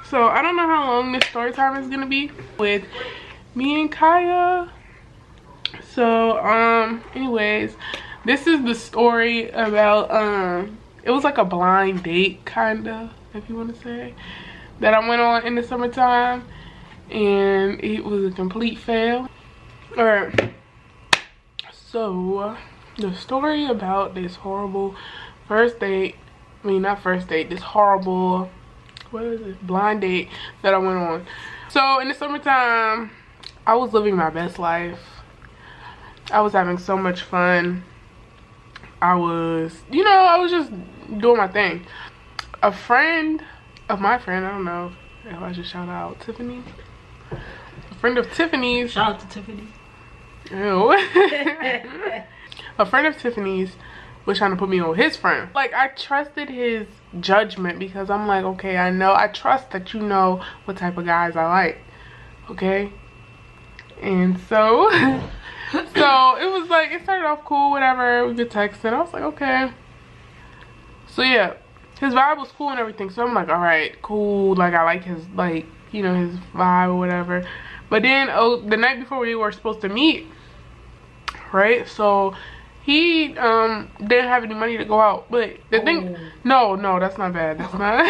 So I don't know how long this story time is gonna be with me and Kaya. So anyways, this is the story about it was like a blind date kinda, if you want to say, that I went on in the summertime, and it was a complete fail. Alright, so the story about this horrible first date, I mean not first date, this horrible, what is it, blind date that I went on. So in the summertime, I was living my best life. I was having so much fun. I was, you know, I was just doing my thing. A friend of my friend, I don't know if I should shout out Tiffany. A friend of Tiffany's. Shout out to Tiffany. Ew. A friend of Tiffany's was trying to put me on his friend. Like, I trusted his judgment because I'm like, okay, I trust that you know what type of guys I like. Okay? And so, so it was like, it started off cool, whatever. We could text and I was like, okay. So yeah, his vibe was cool and everything. So I'm like, all right, cool. Like, I like his, like, you know, his vibe or whatever. But then, the night before we were supposed to meet, right? So he didn't have any money to go out. But the thing, no, that's not bad. That's not,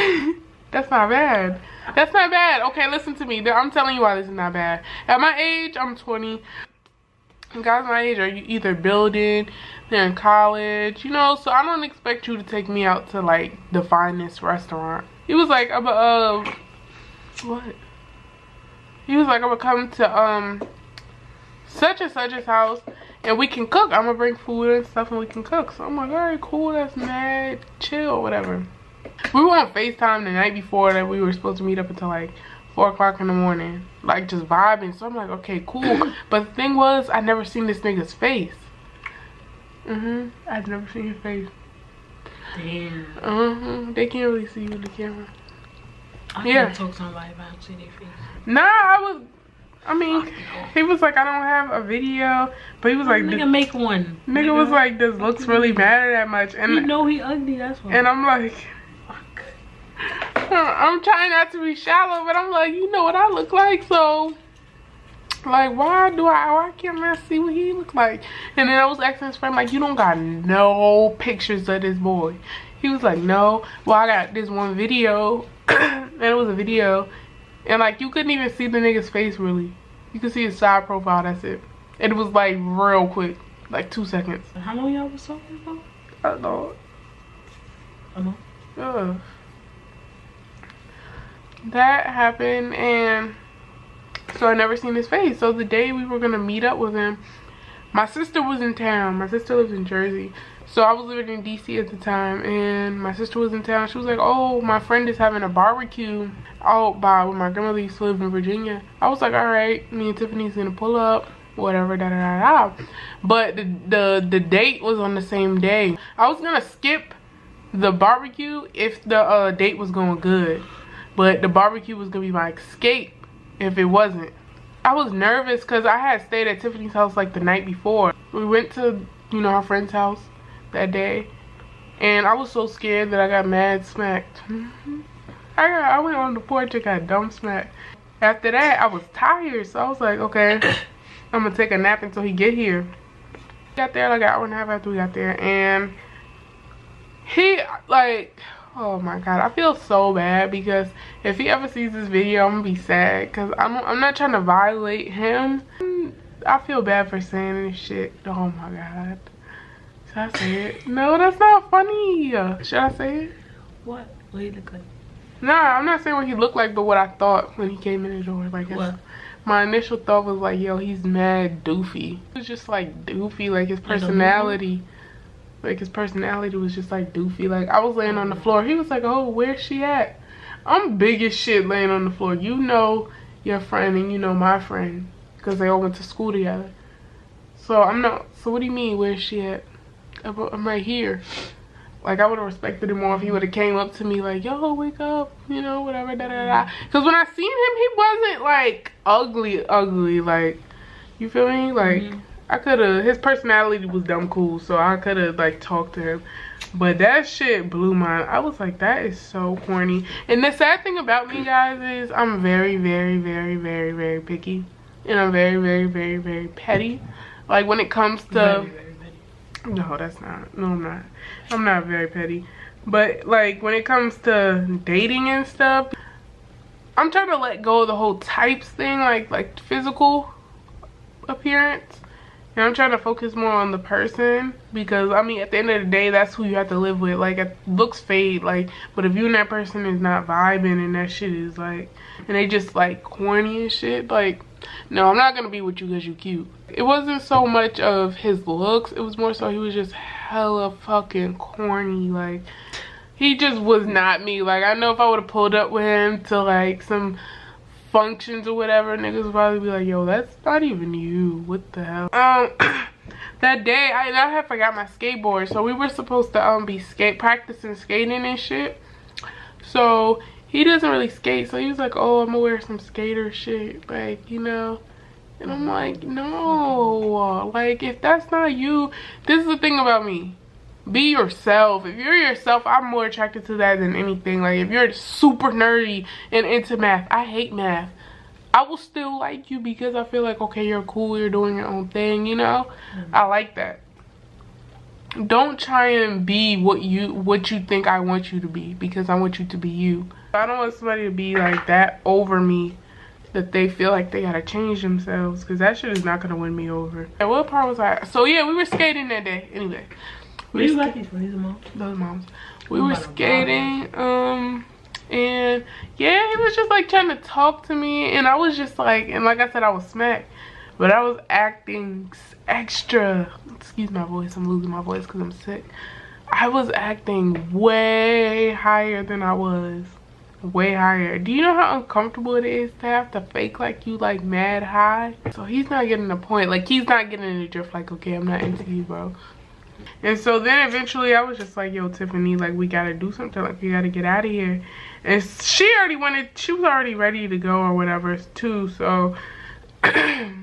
that's not bad. That's not bad. Okay, listen to me. I'm telling you why this is not bad. At my age, I'm 20. Guys my age are either building, they're in college, you know, so I don't expect you to take me out to like the finest restaurant. He was like, what? He was like, I'm gonna come to such and such's house and we can cook. I'm gonna bring food and stuff and we can cook. So I'm like, all right, cool, that's mad chill, whatever. We were on FaceTime the night before that we were supposed to meet up until like 4 o'clock in the morning, like just vibing. So I'm like, okay, cool. But the thing was, I never seen this nigga's face. I'd never seen his face. Damn. They can't really see you in the camera. I can't talk to somebody if I don't see their face. Nah, I mean, he was like, I don't have a video, but he was like, nigga, make one. Nigga was like, this looks really matter that much, and you know he ugly, that's why. And I'm like, I'm trying not to be shallow, but I'm like, you know what I look like, so like, why can't I see what he look like? And then I was asking his friend, like, you don't got no pictures of this boy? He was like, no. Well, I got this one video, and it was a video, and like, you couldn't even see the nigga's face really. You could see his side profile, that's it. And it was like real quick, like 2 seconds. How long y'all was talking about? I don't know. That happened, and so I never seen his face. So the day we were gonna meet up with him, my sister was in town. My sister lives in Jersey, so I was living in DC at the time, and my sister was in town. She was like, oh, my friend is having a barbecue out by where my grandmother used to live in Virginia. I was like, all right, me and Tiffany's gonna pull up, whatever, da da da da. But the date was on the same day. I was gonna skip the barbecue if the date was going good, but the barbecue was gonna be my escape if it wasn't. I was nervous because I had stayed at Tiffany's house like the night before. We went to, you know, her friend's house that day, and I was so scared that I got mad smacked. I went on the porch and got dumb smacked. After that, I was tired, so I was like, okay, I'm gonna take a nap until he get here. Got there like an hour and a half after we got there, and he, like, oh my god, I feel so bad because if he ever sees this video, I'm gonna be sad because I'm not trying to violate him. I feel bad for saying this shit. Oh my god. Should I say it? No, that's not funny. Should I say it? What? What do you look like? Nah, I'm not saying what he looked like, but what I thought when he came in the door. Like, what? My initial thought was like, yo, he's mad doofy. It was just like doofy, like his personality. Like his personality was just like doofy. Like, I was laying on the floor. He was like, oh, where's she at? I'm big as shit laying on the floor. You know your friend and you know my friend because they all went to school together. So I'm not, so what do you mean, where's she at? I'm right here. Like, I would have respected him more if he would have came up to me like, yo, wake up, you know, whatever, da da da. Because when I seen him, he wasn't like ugly, like, you feel me? Like, I could have, his personality was dumb cool, so I could have like talked to him. But that shit blew mine. I was like, that is so corny. And the sad thing about me, guys, is I'm very, very, very, very, very picky. And I'm very, very, very, very petty. Like when it comes to... Very, very petty. No, that's not. No, I'm not. I'm not very petty. But like when it comes to dating and stuff, I'm trying to let go of the whole types thing, like physical appearance. And I'm trying to focus more on the person, because I mean at the end of the day, that's who you have to live with. Like looks fade, like, but if you and that person is not vibing and that shit is like, and they just like corny and shit, like, no, I'm not gonna be with you because you cute. It wasn't so much of his looks, it was more so he was just hella fucking corny. Like he just was not me. Like I know if I would have pulled up with him to like some functions or whatever, niggas would probably be like, yo, that's not even you, what the hell. That day I had forgot my skateboard, so we were supposed to be practicing skating and shit. So he doesn't really skate, so he was like, oh, I'm gonna wear some skater shit, like, you know. And I'm like, no, like if that's not you, this is the thing about me, be yourself. If you're yourself, I'm more attracted to that than anything. Like if you're super nerdy and into math, I hate math, I will still like you because I feel like, okay, you're cool, you're doing your own thing, you know. I like that. Don't try and be what you think I want you to be, because I want you to be you. I don't want somebody to be like that over me, that they feel like they gotta change themselves, because that shit is not gonna win me over. And what part was I? So yeah, we were skating that day. Anyway, What do you like these for? These are moms? Those moms. We were skating, and yeah, he was just like trying to talk to me, and I was just like, and like I said, I was smacked, but I was acting extra. Excuse my voice, I'm losing my voice because I'm sick. I was acting way higher than I was. Way higher. Do you know how uncomfortable it is to have to fake like you like mad high? So he's not getting the point. Like he's not getting the drift. Like, okay, I'm not into you, bro. And so then eventually I was just like, yo, Tiffany, like we gotta do something. Like we gotta get out of here. And she was already ready to go or whatever too. So I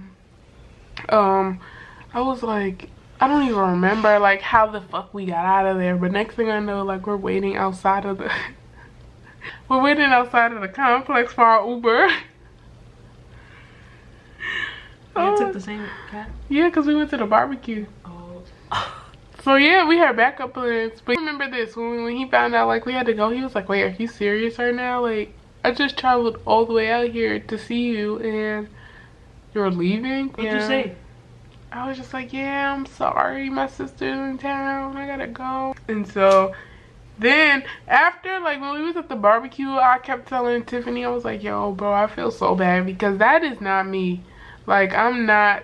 was like, I don't even remember like how the fuck we got out of there. But next thing I know, like we're waiting outside of the we're waiting outside of the complex for our Uber. You took the same cat? Yeah, because we went to the barbecue. Oh. So yeah, we had backup plans. But remember this, when he found out like we had to go, he was like, wait, are you serious right now? Like, I just traveled all the way out here to see you and you're leaving? What'd you say? I was just like, yeah, I'm sorry, my sister's in town, I gotta go. And so then after, like when we was at the barbecue, I kept telling Tiffany, I was like, yo bro, I feel so bad because that is not me. Like I'm not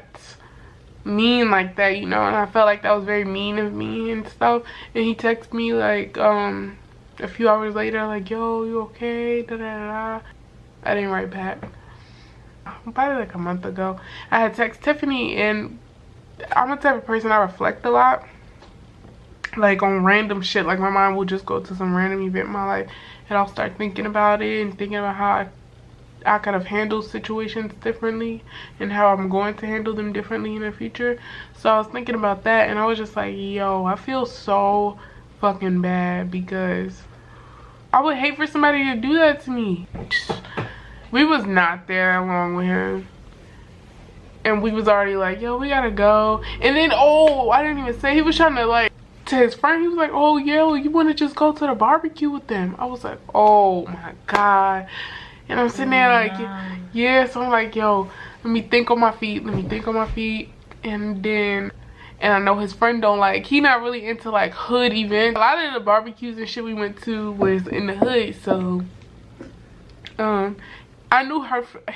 mean like that, you know. And I felt like that was very mean of me and stuff. And he texted me like a few hours later like, yo, you okay, da da da. I didn't write back. Probably like a month ago I had texted Tiffany, and I'm the type of person, I reflect a lot, like on random shit. Like my mind will just go to some random event in my life and I'll start thinking about it and thinking about how I could have handled situations differently and how I'm going to handle them differently in the future. So I was thinking about that, and I was just like, yo, I feel so fucking bad because I would hate for somebody to do that to me. We was not there long with him, and we was already like, yo, we gotta go. And then, oh, I didn't even say, he was trying to like, to his friend, he was like, oh, yo, you want to just go to the barbecue with them? I was like, oh my god. And I'm sitting there like, yeah. So I'm like, yo, let me think on my feet, and then, and I know his friend don't like, he not really into like hood events. A lot of the barbecues and shit we went to was in the hood, so I knew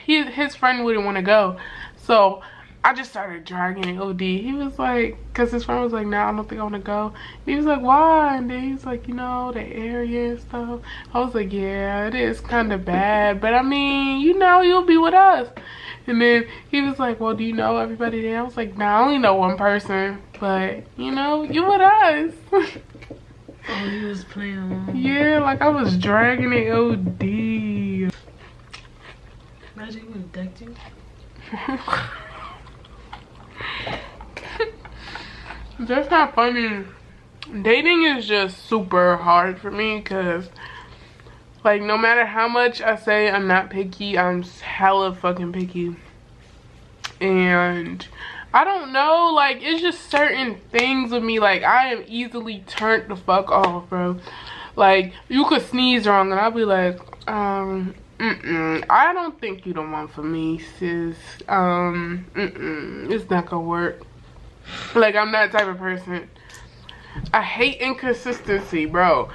his friend wouldn't want to go, so I just started dragging it OD. He was like, because his friend was like, nah, I don't think I want to go. He was like, why? And then he was like, you know, the area and stuff. I was like, yeah, it is kind of bad, but I mean, you know, you'll be with us. And then he was like, well, do you know everybody there? I was like, nah, I only know one person, but you know, you with us. Oh, he was playing along. Yeah, like I was dragging it OD. Imagine he would have decked you. That's not funny. dating is just super hard for me because, like, no matter how much I say I'm not picky, I'm hella fucking picky. And I don't know, like, it's just certain things with me. Like, I am easily turned the fuck off, bro. Like, you could sneeze wrong and I'll be like, I don't think you the one for me, sis. It's not gonna work. Like, I'm that type of person. I hate inconsistency, bro.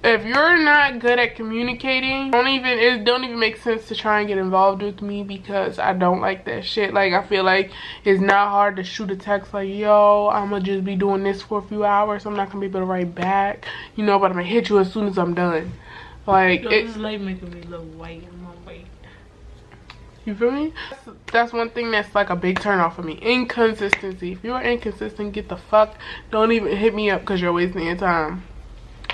If you're not good at communicating, it don't even make sense to try and get involved with me, because I don't like that shit. Like, I feel like it's not hard to shoot a text like, yo, I'm gonna just be doing this for a few hours, I'm not gonna be able to write back, you know, but I'm gonna hit you as soon as I'm done. Like, this light making me look white in my weight. You feel me? That's one thing that's like a big turn off for me. Inconsistency. If you're inconsistent, get the fuck. Don't even hit me up because you're wasting your time.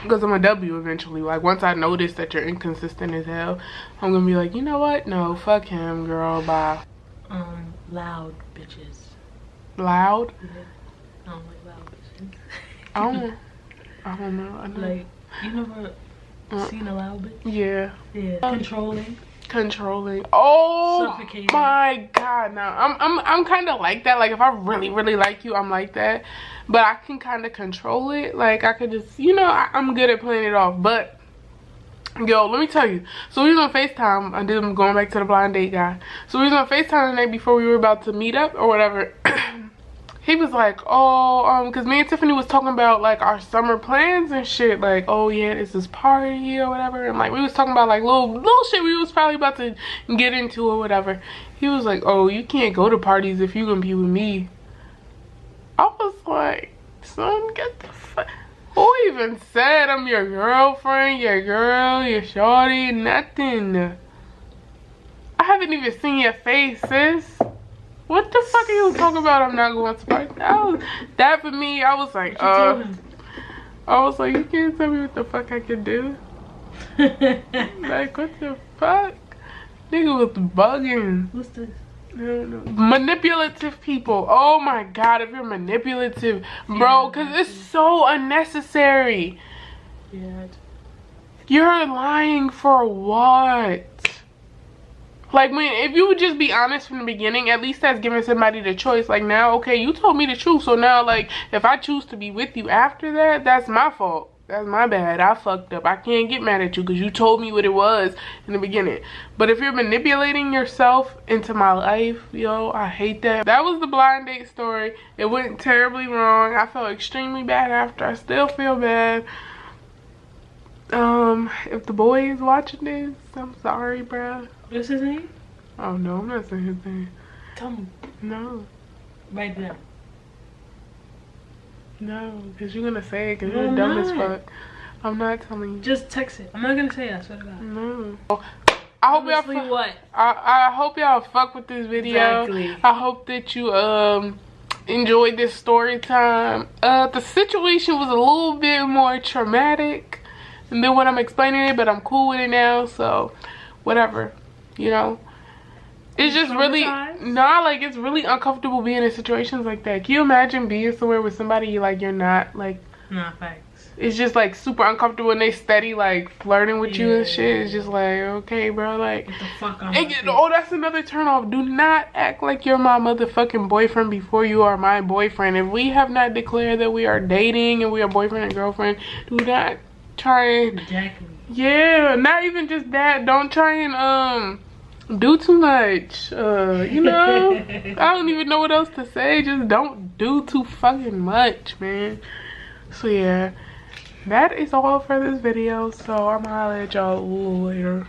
Because I'm a W eventually. Like, once I notice that you're inconsistent as hell, I'm gonna be like, you know what? No, fuck him, girl. Bye. Loud bitches. Loud? Yeah. I don't like loud bitches. I don't know. Like, you never seen a loud bitch? Yeah. Yeah. Controlling. Oh suffocating. My god. Now I'm kind of like that. Like, if I really like you, I'm like that, but I can kind of control it. Like, I could just, you know, I'm good at playing it off. But yo, let me tell you, so we was on FaceTime. I'm going back to the blind date guy. So we was on FaceTime the night before we were about to meet up or whatever. He was like, oh, because me and Tiffany was talking about, like, our summer plans and shit. Like, oh, yeah, it's this party or whatever. And, like, we was talking about, like, little shit we was probably about to get into or whatever. He was like, oh, you can't go to parties if you gonna be with me. I was like, son, get the fuck. Who even said I'm your girlfriend, your girl, your shorty? Nothing. I haven't even seen your face, sis. What the fuck are you talking about? I'm not going to party. That for me, I was like, you can't tell me what the fuck I can do. Like, what the fuck? Nigga was bugging. What's this? I don't know. Manipulative people. Oh my god, if you're manipulative, bro, because it's so unnecessary. Yeah. You're lying for what? Like, if you would just be honest from the beginning, at least that's giving somebody the choice. Like, now, okay, you told me the truth, so now, like, if I choose to be with you after that, that's my fault. That's my bad. I fucked up. I can't get mad at you because you told me what it was in the beginning. But if you're manipulating yourself into my life, yo, I hate that. That was the blind date story. It went terribly wrong. I felt extremely bad after. I still feel bad. If the boy is watching this, I'm sorry, bruh. What's his name? Oh no, I'm not saying his name. Tell me. No. Right now. No, because you're gonna say it because you're dumb as fuck. I'm not telling you. Just text it. I'm not gonna say it, I swear to God. No. I hope y'all what? I hope y'all fuck with this video. Exactly. I hope that you enjoyed this story time. The situation was a little bit more traumatic than what I'm explaining it, but I'm cool with it now, so whatever. You know, it's just really, like, it's really uncomfortable being in situations like that. Can you imagine being somewhere with somebody like you're not, like, nah, facts. It's just like super uncomfortable and they steady like flirting with you and shit. It's just like, okay, bro, like, get the fuck on. Oh, that's another turn off. Do not act like you're my motherfucking boyfriend before you are my boyfriend. If we have not declared that we are dating and we are boyfriend and girlfriend, do not try and yeah, not even just that. Don't try and do too much. You know, I don't even know what else to say. Just don't do too fucking much, man. So yeah, that is all for this video. So I'm gonna holler at y'all later.